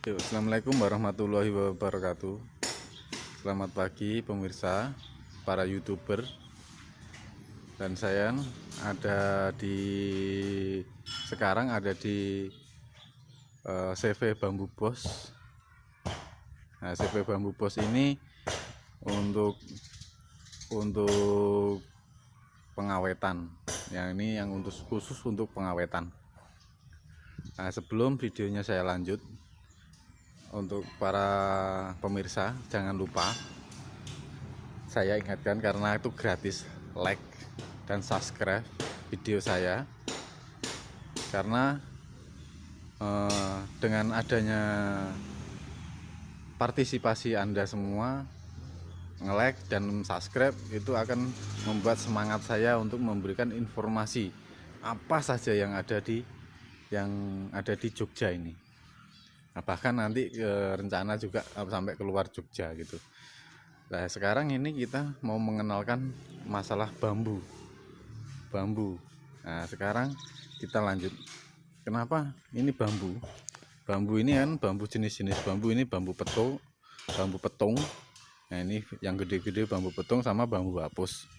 Assalamualaikum warahmatullahi wabarakatuh. Selamat pagi pemirsa, para YouTuber. Dan saya sekarang ada di CV Bambu Bos. Nah, CV Bambu Bos ini untuk pengawetan. Yang khusus untuk pengawetan. Nah, sebelum videonya saya lanjut, untuk para pemirsa jangan lupa saya ingatkan, karena itu gratis, like dan subscribe video saya, karena dengan adanya partisipasi Anda semua nge-like dan subscribe, itu akan membuat semangat saya untuk memberikan informasi apa saja yang ada di Jogja ini. Nah, bahkan nanti rencana juga sampai keluar Jogja gitu. Nah, sekarang ini kita mau mengenalkan masalah bambu. Nah, sekarang kita lanjut. Kenapa ini bambu? Bambu ini kan bambu jenis-jenis bambu, ini bambu petung. Nah, ini yang gede-gede bambu petung sama bambu hapus.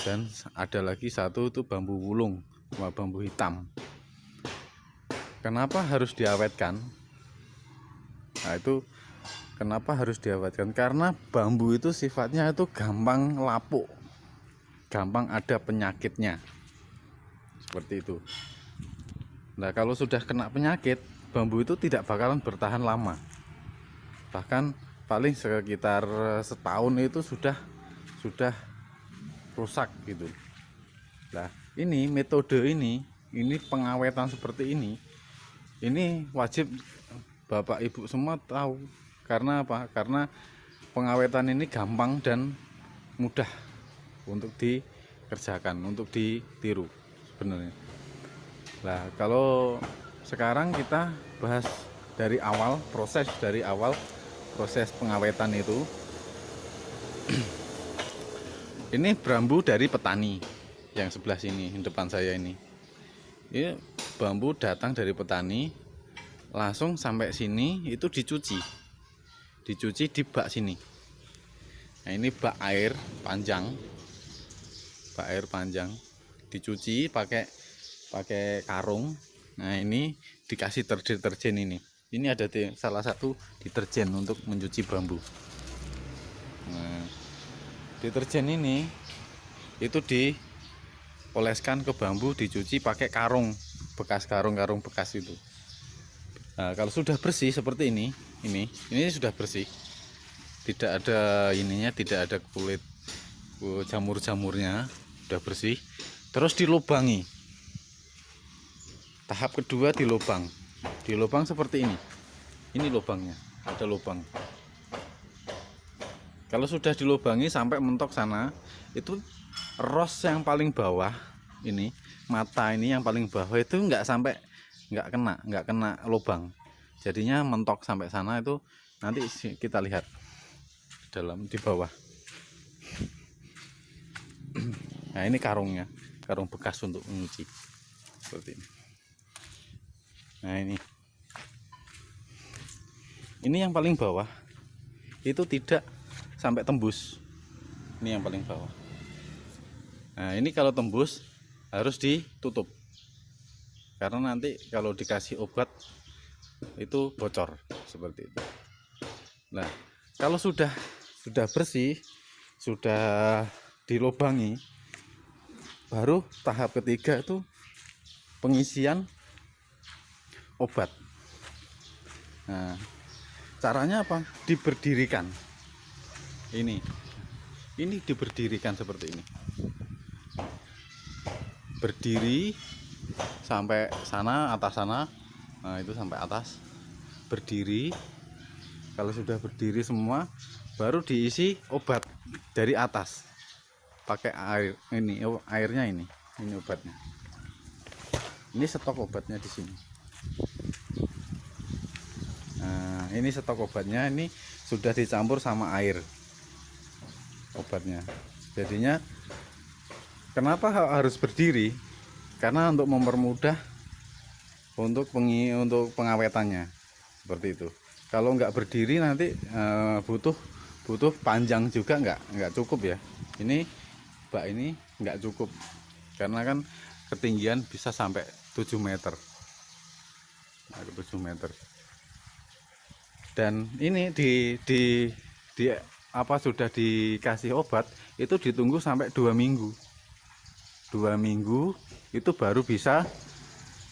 Dan ada lagi satu itu bambu wulung sama bambu hitam. Kenapa harus diawetkan? Nah, itu kenapa harus diawetkan? Karena bambu itu sifatnya itu gampang lapuk, gampang ada penyakitnya, seperti itu. Nah, kalau sudah kena penyakit, bambu itu tidak bakalan bertahan lama. Bahkan paling sekitar setahun itu sudah rusak gitu. Nah, ini metode ini pengawetan seperti ini wajib Bapak Ibu semua tahu. Karena apa? Karena pengawetan ini gampang dan mudah untuk dikerjakan, untuk ditiru sebenarnya. Nah, kalau sekarang kita bahas dari awal proses pengawetan itu. Ini bambu dari petani yang sebelah sini, depan saya ini. Ini bambu datang dari petani, langsung sampai sini itu dicuci di bak sini. Nah, ini bak air panjang, dicuci pakai karung. Nah, ini dikasih deterjen ini ada salah satu deterjen untuk mencuci bambu. Nah, deterjen ini itu dioleskan ke bambu, dicuci pakai karung bekas itu. Nah, kalau sudah bersih seperti ini sudah bersih, tidak ada tidak ada kulit jamur-jamurnya, sudah bersih. Terus dilubangi. Tahap kedua dilubang seperti ini lubangnya, ada lubang. Kalau sudah dilubangi sampai mentok sana, itu ros yang paling bawah ini, mata ini yang paling bawah itu nggak kena lubang, jadinya mentok sampai sana. Itu nanti kita lihat di bawah. Nah, ini karung bekas untuk mencuci seperti ini. Nah, ini yang paling bawah itu tidak sampai tembus, ini yang paling bawah. Nah, ini kalau tembus harus ditutup, karena nanti kalau dikasih obat itu bocor seperti itu. Nah, kalau sudah bersih, sudah dilubangi, baru tahap ketiga itu pengisian obat. Nah, caranya apa? Diberdirikan. Ini diberdirikan seperti ini. Berdiri sampai sana, atas sana. Nah, itu sampai atas. Berdiri. Kalau sudah berdiri semua, baru diisi obat dari atas. Pakai air airnya ini obatnya. Ini stok obatnya di sini. Nah, ini stok obatnya, ini sudah dicampur sama air obatnya. Jadinya kenapa harus berdiri? Karena untuk mempermudah untuk pengawetannya, seperti itu. Kalau nggak berdiri nanti butuh panjang juga, nggak cukup ya. Ini bak ini nggak cukup karena kan ketinggian bisa sampai 7 meter. Nah, 7 meter. Dan ini di apa sudah dikasih obat itu ditunggu sampai 2 minggu. 2 minggu itu baru bisa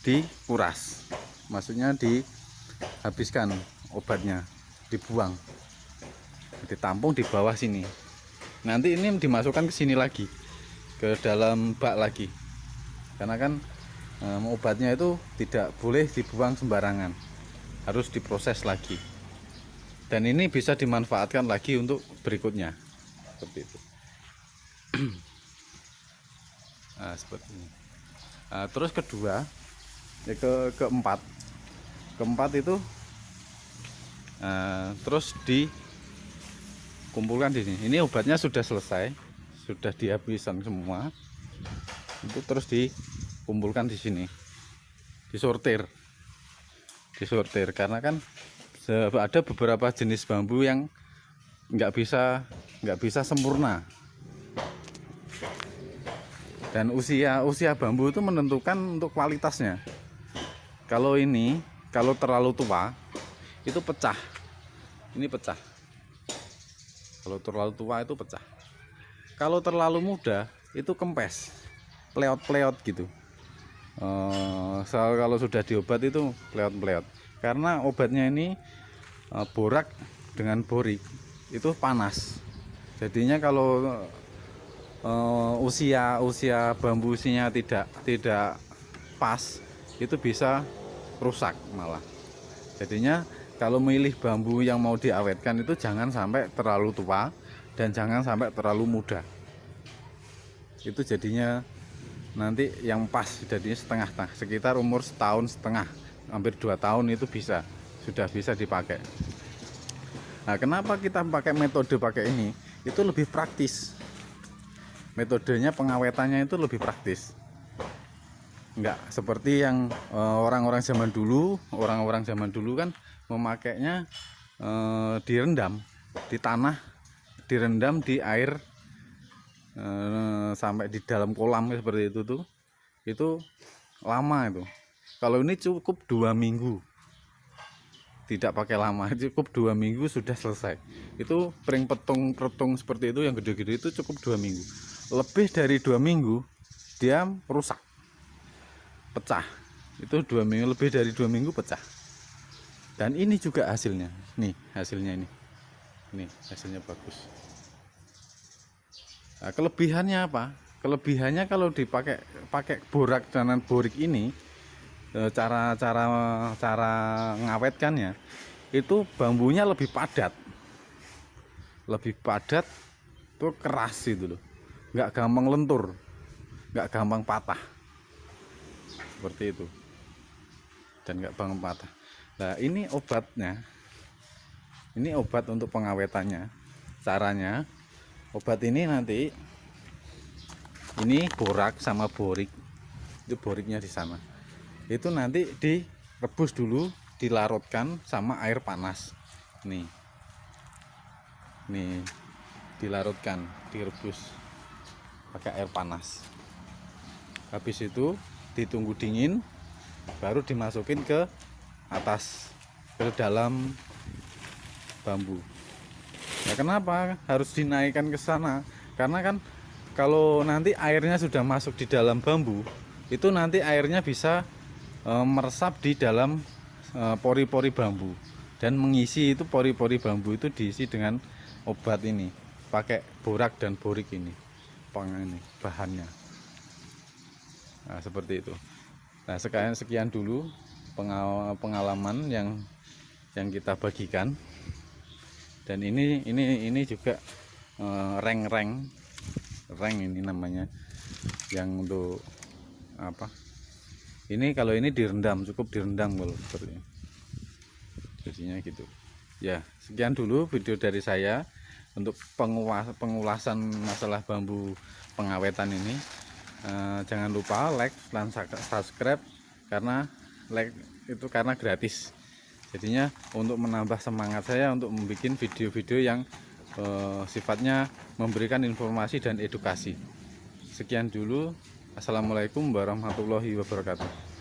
dikuras. Maksudnya dihabiskan obatnya, dibuang, ditampung di bawah sini. Nanti ini dimasukkan ke sini lagi, ke dalam bak lagi, karena kan obatnya itu tidak boleh dibuang sembarangan, harus diproses lagi. Dan ini bisa dimanfaatkan lagi untuk berikutnya, seperti itu. Nah, seperti ini. Nah, terus kedua, ya keempat itu terus dikumpulkan di sini. Ini obatnya sudah selesai, sudah dihabiskan semua. Itu terus dikumpulkan di sini, disortir karena kan ada beberapa jenis bambu yang nggak bisa sempurna. Dan usia bambu itu menentukan untuk kualitasnya. Kalau terlalu tua itu pecah. Ini pecah. Kalau terlalu tua itu pecah. Kalau terlalu muda itu kempes, pleot-pleot gitu. Kalau sudah diobat itu pleot-pleot. Karena obatnya ini borak dengan borik itu panas. Jadinya kalau usia bambu usianya tidak pas, itu bisa rusak malah. Jadinya kalau milih bambu yang mau diawetkan itu jangan sampai terlalu tua dan jangan sampai terlalu muda. Itu jadinya nanti yang pas, jadinya setengah-tengah, sekitar umur 1,5 tahun, hampir 2 tahun itu sudah bisa dipakai. Nah, kenapa kita pakai metode ini? Itu lebih praktis. Metodenya pengawetannya itu lebih praktis. Enggak seperti yang orang-orang zaman dulu kan memakainya direndam di tanah, direndam di air sampai di dalam kolam seperti itu tuh. Itu lama itu. Kalau ini cukup 2 minggu. Tidak pakai lama, cukup 2 minggu sudah selesai. Itu pring petung seperti itu yang gede-gede itu cukup 2 minggu. Lebih dari 2 minggu dia rusak, pecah. Itu 2 minggu, lebih dari 2 minggu pecah. Dan ini juga hasilnya. Nih, hasilnya ini. Nih, hasilnya bagus. Nah, kelebihannya apa? Kelebihannya kalau pakai borak dan borik ini, cara ngawetkannya itu bambunya lebih padat, tuh keras itu loh, nggak gampang lentur, nggak gampang patah seperti itu, dan nggak gampang patah. Nah, ini obatnya, ini obat untuk pengawetannya. Caranya, obat ini nanti ini borak sama borik, itu boriknya di sana. Itu nanti direbus dulu, dilarutkan sama air panas. Nih dilarutkan, direbus pakai air panas. Habis itu ditunggu dingin, baru dimasukin ke atas, ke dalam bambu. Nah, kenapa harus dinaikkan ke sana? Karena kan kalau nanti airnya sudah masuk di dalam bambu, itu nanti airnya bisa meresap di dalam pori-pori bambu dan mengisi itu pori-pori bambu itu diisi dengan obat ini, pakai borak dan borik ini bahannya. Nah, seperti itu. Nah, sekian dulu pengalaman yang kita bagikan. Dan ini juga reng ini namanya, yang untuk apa? Ini kalau ini direndam, cukup direndam kalau seperti ini. Jadinya gitu. Ya, sekian dulu video dari saya untuk pengulasan masalah bambu pengawetan ini. Jangan lupa like dan subscribe, karena like itu karena gratis. Jadinya untuk menambah semangat saya untuk membuat video-video yang sifatnya memberikan informasi dan edukasi. Sekian dulu. Assalamualaikum warahmatullahi wabarakatuh.